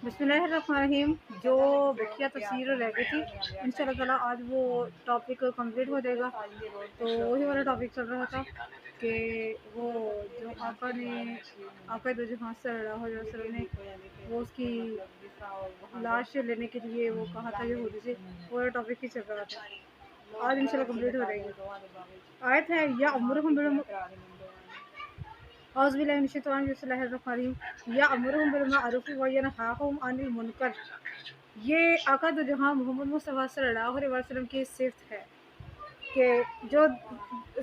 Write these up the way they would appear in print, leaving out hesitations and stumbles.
بسم اللہ الرحمن الرحیم. جو بقیہ تفسیر رہ گئی تھی ان شاء اللہ تعالیٰ آج وہ ٹاپک کمپلیٹ ہو جائے گا. تو وہی والا ٹاپک چل رہا تھا کہ وہ جو آقا دو جہاں صلی اللہ علیہ وسلم نے وہ اس کی لاش لینے کے لیے وہ کہا تھا یہودی سے، وہ والا ٹاپک ہی چل رہا تھا. آج ان شاء اللہ کمپلیٹ ہو جائے گی. آیت ہے یا امرہم اعوذ باللہ من الشیطان الرجیم. بسم اللہ الرحمن الرحیم. یا امرہم بالمعروف وینہاہم عن المنکر. یہ آقا دو جہاں محمد مصطفیٰ صلی اللہ علیہ وسلم کی صفت ہے کہ جو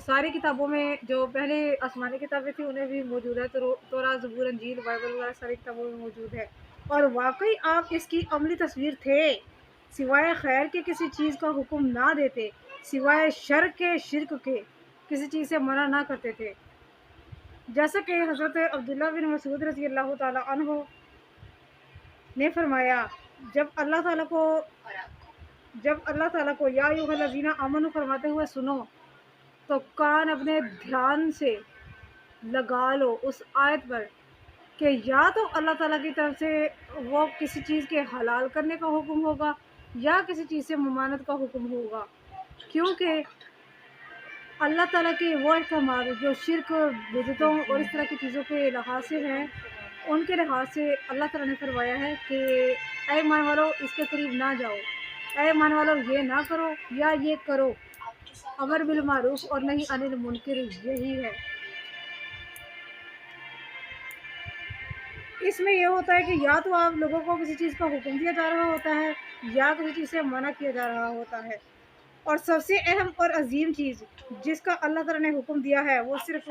ساری کتابوں میں جو پہلے آسمانی کتابیں تھیں انہیں بھی موجود ہے، تورات، زبور، انجیل، بائبل وغیرہ ساری کتابوں میں موجود ہے. اور واقعی آپ اس کی عملی تصویر تھے، سوائے خیر کے کسی چیز کا حکم نہ دیتے، سوائے شرک کے کسی چیز سے منع نہ کرتے تھے. جیسا کہ حضرت عبداللہ بن مسعود رضی اللہ تعالیٰ عنہ نے فرمایا، جب اللہ تعالیٰ کو یا ایھا الذین آمنوا فرماتے ہوئے سنو تو کان اپنے دھیان سے لگا لو اس آیت پر کہ یا تو اللہ تعالیٰ کی طرف سے وہ کسی چیز کے حلال کرنے کا حکم ہوگا یا کسی چیز سے ممانعت کا حکم ہوگا، کیونکہ اللہ تعالیٰ کے وہ احکامات جو شرک، بدعتوں اور اس طرح کی چیزوں کے لحاظ سے ہیں، ان کے لحاظ سے اللہ تعالیٰ نے فرمایا ہے کہ اے ایمان والو اس کے قریب نہ جاؤ، اے ایمان والو یہ نہ کرو یا یہ کرو. امر بالمعروف اور نہی عن المنکر یہی ہے. اس میں یہ ہوتا ہے کہ یا تو آپ لوگوں کو کسی چیز کا حکم دیا جا رہا ہوتا ہے یا کسی چیز سے منع کیا جا رہا ہوتا ہے. اور سب سے اہم اور عظیم چیز جس کا اللہ تعالیٰ نے حکم دیا ہے وہ صرف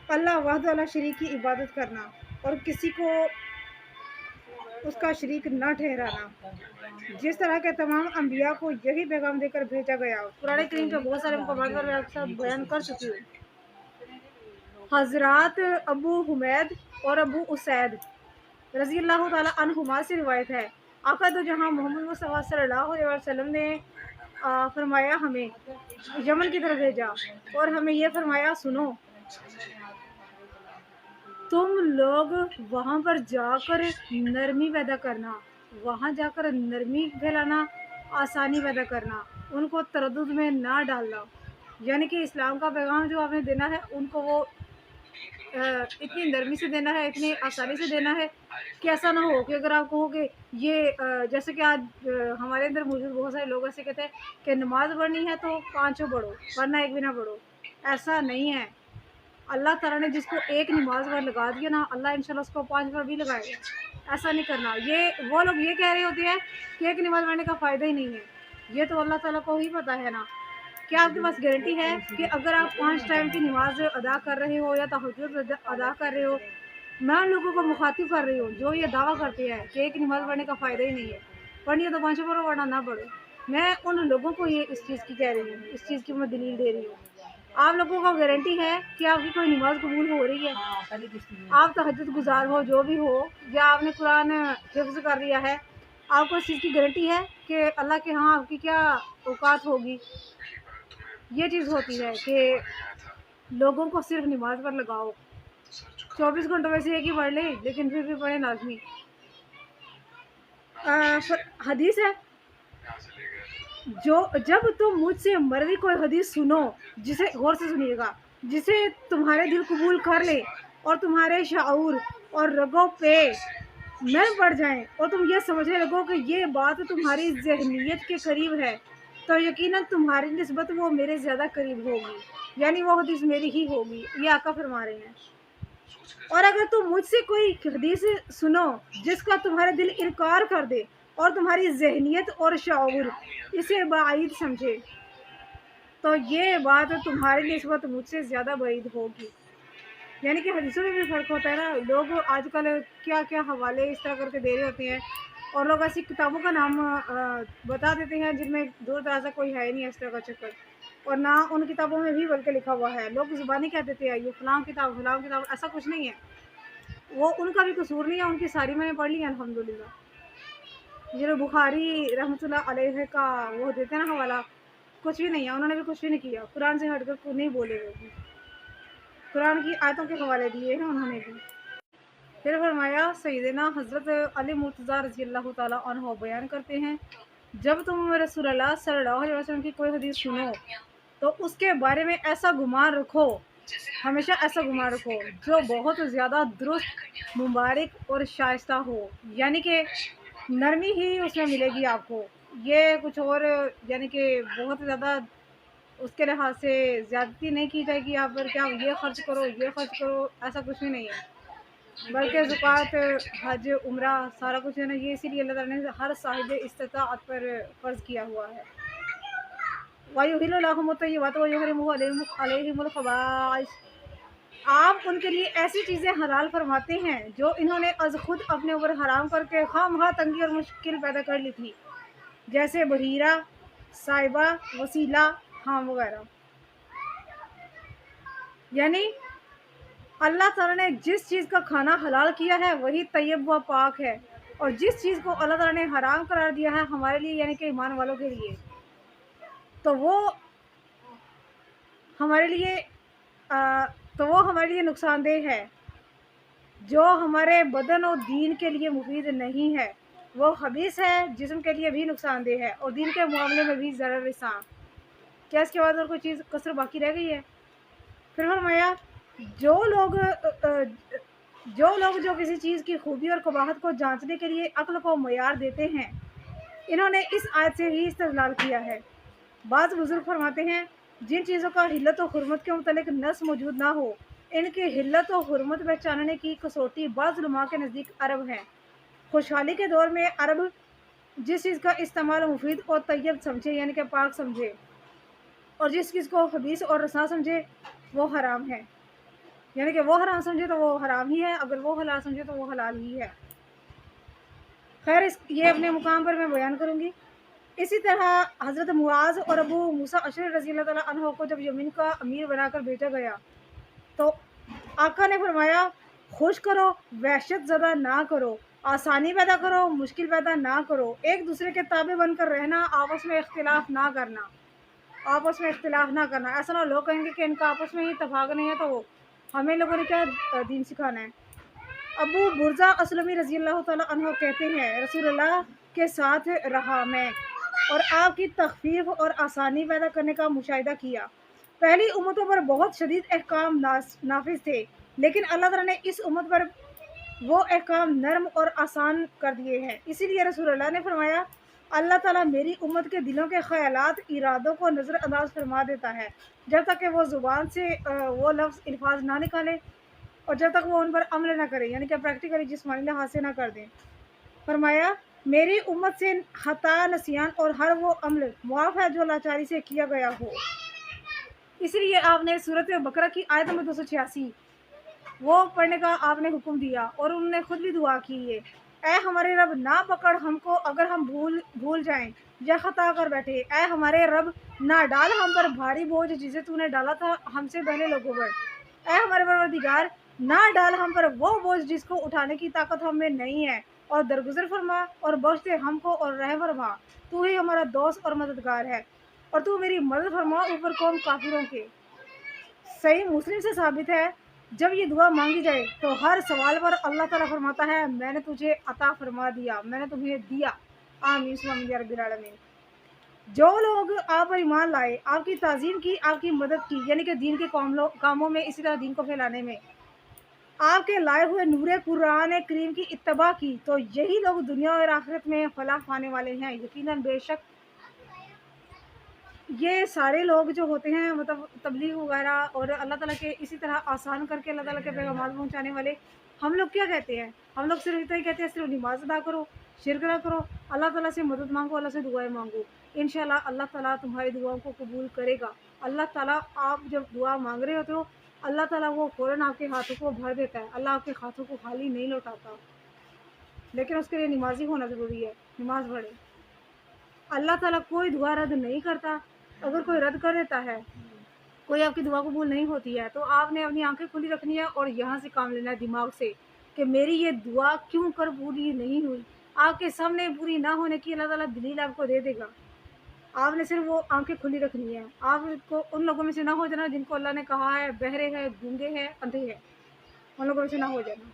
اللہ وحدہ لا شریک کی عبادت کرنا اور کسی کو اس کا شریک نہ ٹھہرانا. جس طرح کے تمام انبیاء کو یہی پیغام دے کر بھیجا گیا. قرآن کریم کے بہت سارے مقامات پر میں آپ کے ساتھ بیان کر چکی ہوں. حضرات ابو حمید اور ابو اسید رضی اللہ تعالیٰ عنہما سے روایت ہے، آقا دو جہاں محمد مصطفیٰ صلی اللہ علیہ وسلم نے فرمایا ہمیں یمن کی طرف بھیجا اور ہمیں یہ فرمایا سنو، تم لوگ وہاں پر جا کر نرمی پیدا کرنا، وہاں جا کر نرمی پھیلانا، آسانی پیدا کرنا، ان کو تردد میں نہ ڈالنا. یعنی کہ اسلام کا پیغام جو آپ نے دینا ہے ان کو وہ اتنی نرمی سے دینا ہے، اتنی آسانی سے دینا ہے کہ ایسا نہ ہو کہ اگر آپ کہو کہ یہ جیسے کہ آج ہمارے اندر موجود بہت سارے لوگ ایسے کہتے ہیں کہ نماز پڑھنی ہے تو پانچوں پڑھو ورنہ ایک بھی نہ پڑھو. ایسا نہیں ہے. اللہ تعالیٰ نے جس کو ایک نماز پر لگا دیا نا، اللہ انشاءاللہ اس کو 5 پر بھی لگائے گا. ایسا نہیں کرنا. یہ وہ لوگ یہ کہہ رہے ہوتے ہیں کہ ایک نماز پڑھنے کا فائدہ ہی نہیں ہے. یہ تو اللہ تعالیٰ کو ہی پتہ ہے نا. کیا آپ کے پاس گارنٹی ہے کہ اگر آپ 5 ٹائم کی نماز ادا کر رہے ہو یا تہجد ادا کر رہے ہو، میں ان لوگوں کو مخاطب کر رہی ہوں جو یہ دعویٰ کرتے ہیں کہ ایک نماز پڑھنے کا فائدہ ہی نہیں ہے، پڑھنی ہے تو 5 پڑھو ورنہ نہ پڑھو. میں ان لوگوں کو یہ اس چیز کی کہہ رہی ہوں، اس چیز کی میں دلیل دے رہی ہوں. آپ لوگوں کو گارنٹی ہے کہ آپ کی کوئی نماز قبول ہو رہی ہے؟ آپ تہجد گزار ہو، جو بھی ہو، یا آپ نے قرآن حفظ کر لیا ہے، آپ کو اس چیز کی گارنٹی ہے کہ اللہ کے ہاں آپ کی کیا اوقات ہوگی؟ یہ چیز ہوتی ہے کہ لوگوں کو صرف نماز پر لگاؤ. 24 گھنٹوں میں سے ایک ہی پڑھ لیں لیکن پھر بھی پڑھیں لازمی. حدیث ہے، جب تم مجھ سے مروی کوئی حدیث سنو، جسے غور سے سنیے گا، جسے تمہارے دل قبول کر لے اور تمہارے شعور اور رگوں پہ میں پڑ جائیں اور تم یہ سمجھنے لگو کہ یہ بات تمہاری ذہنیت کے قریب ہے، تو یقیناً تمہاری نسبت وہ میرے زیادہ قریب ہوگی، یعنی وہ حدیث میری ہی ہوگی. یہ آقا فرما رہے ہیں. اور اگر تم مجھ سے کوئی حدیث سنو جس کا تمہارے دل انکار کر دے اور تمہاری ذہنیت اور شعور اسے بعید سمجھے، تو یہ بات تمہاری نسبت مجھ سے زیادہ بعید ہوگی. یعنی کہ حدیثوں میں بھی فرق ہوتا ہے نا. لوگ آج کل کیا کیا حوالے اس طرح کر کے دے رہے ہوتے ہیں اور لوگ ایسی کتابوں کا نام بتا دیتے ہیں جن میں دور دراز کوئی ہے نہیں اس طرح کا چکر، اور نہ ان کتابوں میں بھی بلکہ لکھا ہوا ہے. لوگ زبانی کہہ دیتے ہیں یہ فلاں کتاب فلاں کتاب، ایسا کچھ نہیں ہے. وہ ان کا بھی قصور نہیں ہے، ان کی ساری میں نے پڑھ لی ہے الحمدللہ. یہ جو بخاری رحمۃ اللہ علیہ کا وہ دیتے ہیں نا حوالہ، کچھ بھی نہیں ہے، انہوں نے بھی کچھ بھی نہیں کیا، قرآن سے ہٹ کر نہیں بولے ہوئے. قرآن کی آیتوں کے حوالے دیے ہیں انہوں نے بھی. پھر فرمایا سیدنا حضرت علی مرتضیٰ رضی اللہ تعالیٰ عنہ بیان کرتے ہیں، جب تم رسول اللہ صلی اللہ علیہ وسلم کی کوئی حدیث سنو تو اس کے بارے میں ایسا گمان رکھو، ہمیشہ ایسا گمان رکھو جو بہت زیادہ درست، مبارک اور شائستہ ہو، یعنی کہ نرمی ہی اس میں ملے گی آپ کو، یہ کچھ اور یعنی کہ بہت زیادہ اس کے لحاظ سے زیادتی نہیں کی جائے گی آپ پر، کیا یہ خرچ کرو یہ خرچ کرو، ایسا کچھ بھی نہیں ہے، بلکہ زکوٰۃ، حج، عمرہ سارا کچھ ہے نا، یہ اسی لیے اللہ تعالیٰ نے ہر صاحب استطاعت پر فرض کیا ہوا ہے۔ وَيُحِلُّ لَهُمُ الطَّيِّبَاتِ وَيُحَرِّمُ عَلَيْهِمُ الْخَبَائِثَ، آپ ان کے لیے ایسی چیزیں حلال فرماتے ہیں جو انہوں نے از خود اپنے اوپر حرام کر کے خواہ تنگی اور مشکل پیدا کر لی تھی، جیسے بحیرہ، صائبہ، وسیلہ، ہاں وغیرہ۔ یعنی اللہ تعالیٰ نے جس چیز کا کھانا حلال کیا ہے وہی طیب و پاک ہے، اور جس چیز کو اللہ تعالیٰ نے حرام قرار دیا ہے ہمارے لیے یعنی کہ ایمان والوں کے لیے، تو وہ ہمارے لیے نقصان دہ ہے، جو ہمارے بدن اور دین کے لیے مفید نہیں ہے، وہ خبیث ہے، جسم کے لیے بھی نقصان دہ ہے اور دین کے معاملے میں بھی ضرر رساں۔ کیا اس کے بعد اور کوئی چیز کسر باقی رہ گئی ہے؟ پھر فرمایا جو لوگ جو کسی چیز کی خوبی اور قباحت کو جانچنے کے لیے عقل کو معیار دیتے ہیں، انہوں نے اس آیت سے ہی استدلال کیا ہے۔ بعض بزرگ فرماتے ہیں، جن چیزوں کا حلت و حرمت کے متعلق نص موجود نہ ہو، ان کی حلت و حرمت پہچاننے کی کسوٹی بعض علماء کے نزدیک عرب ہے۔ خوشحالی کے دور میں عرب جس چیز کا استعمال مفید اور طیب سمجھے یعنی کہ پاک سمجھے، اور جس چیز کو خبیث اور رسا سمجھے وہ حرام ہے، یعنی کہ وہ حرام سمجھے تو وہ حرام ہی ہے، اگر وہ حلال سمجھے تو وہ حلال ہی ہے۔ خیر یہ اپنے مقام پر میں بیان کروں گی۔ اسی طرح حضرت معاذ اور ابو موسیٰ اشعری رضی اللہ تعالیٰ عنہ کو جب یمن کا امیر بنا کر بھیجا گیا تو آقا نے فرمایا، خوش کرو، وحشت زدہ نہ کرو، آسانی پیدا کرو، مشکل پیدا نہ کرو، ایک دوسرے کے تابع بن کر رہنا، آپس میں اختلاف نہ کرنا، ایسا نہ لوگ کہیں گے کہ ان کا آپس میں ہی اتفاق نہیں ہے تو ہمیں لوگوں نے کیا دین سکھانا ہے۔ ابو برزہ اسلمی رضی اللہ تعالیٰ عنہ کہتے ہیں، رسول اللہ کے ساتھ رہا میں اور آپ کی تخفیف اور آسانی پیدا کرنے کا مشاہدہ کیا۔ پہلی امتوں پر بہت شدید احکام نافذ تھے، لیکن اللہ تعالیٰ نے اس امت پر وہ احکام نرم اور آسان کر دیے ہیں۔ اسی لیے رسول اللہ نے فرمایا، اللہ تعالیٰ میری امت کے دلوں کے خیالات، ارادوں کو نظر انداز فرما دیتا ہے جب تک کہ وہ زبان سے وہ لفظ الفاظ نہ نکالے اور جب تک وہ ان پر عمل نہ کرے، یعنی کہ پریکٹیکلی جسمانی لحاظ سے نہ کر دیں۔ فرمایا، میری امت سے خطا، نسیان اور ہر وہ عمل معاف ہے جو لاچاری سے کیا گیا ہو۔ اس لیے آپ نے سورۃ بقرہ کی آیت نمبر 286 وہ پڑھنے کا آپ نے حکم دیا، اور انہوں نے خود بھی دعا کی ہے، اے ہمارے رب نہ پکڑ ہم کو اگر ہم بھول جائیں یا خطا کر بیٹھے، اے ہمارے رب نہ ڈال ہم پر بھاری بوجھ جسے تو نے ڈالا تھا ہم سے پہلے لوگوں پر، اے ہمارے پروردگار نہ ڈال ہم پر وہ بوجھ جس کو اٹھانے کی طاقت ہم میں نہیں ہے، اور درگزر فرما اور بخش دے ہم کو اور رحم فرما، تو ہی ہمارا دوست اور مددگار ہے، اور تو میری مدد فرما اوپر قوم کافروں کے۔ صحیح مسلم سے ثابت ہے، جب یہ دعا مانگی جائے تو ہر سوال پر اللہ تعالیٰ فرماتا ہے، میں نے تجھے عطا فرما دیا، میں نے تمہیں دیا۔ آمین سبحان یا رب العالمین۔ جو لوگ آپ پر ایمان لائے، آپ کی تعظیم کی، آپ کی مدد کی، یعنی کہ دین کے کاموں میں، اسی طرح دین کو پھیلانے میں آپ کے لائے ہوئے نور قرآن کریم کی اتباع کی، تو یہی لوگ دنیا اور آخرت میں فلاح پانے والے ہیں۔ یقیناً بے شک یہ سارے لوگ جو ہوتے ہیں مطلب تبلیغ وغیرہ اور اللہ تعالیٰ کے اسی طرح آسان کر کے اللہ تعالیٰ کے پیغامات پہنچانے والے، ہم لوگ کیا کہتے ہیں؟ ہم لوگ صرف اتنا ہی کہتے ہیں، صرف نماز ادا کرو، شرک نہ کرو، اللہ تعالیٰ سے مدد مانگو، اللہ سے دعائیں مانگو، انشاءاللہ اللہ تعالیٰ تمہاری دعاؤں کو قبول کرے گا۔ اللہ تعالیٰ آپ جب دعا مانگ رہے ہوتے ہو، اللہ تعالیٰ وہ فوراً آپ کے ہاتھوں کو بھر دیتا ہے، اللہ آپ کے ہاتھوں کو خالی نہیں لوٹاتا، لیکن اس کے لیے نمازی ہونا ضروری ہے، نماز پڑھے۔ اللہ تعالیٰ کوئی دعا رد نہیں کرتا، اگر کوئی رد کر دیتا ہے، کوئی آپ کی دعا قبول نہیں ہوتی ہے، تو آپ نے اپنی آنکھیں کھلی رکھنی ہے اور یہاں سے کام لینا ہے دماغ سے کہ میری یہ دعا کیوں کر پوری نہیں ہوئی۔ آپ کے سامنے پوری نہ ہونے کی اللہ تعالیٰ دلیل آپ کو دے دے گا، آپ نے صرف وہ آنکھیں کھلی رکھنی ہے۔ آپ کو ان لوگوں میں سے نہ ہو جانا جن کو اللہ نے کہا ہے بہرے ہیں، گونگے ہیں، اندھے ہیں، ان لوگوں میں سے نہ ہو جانا۔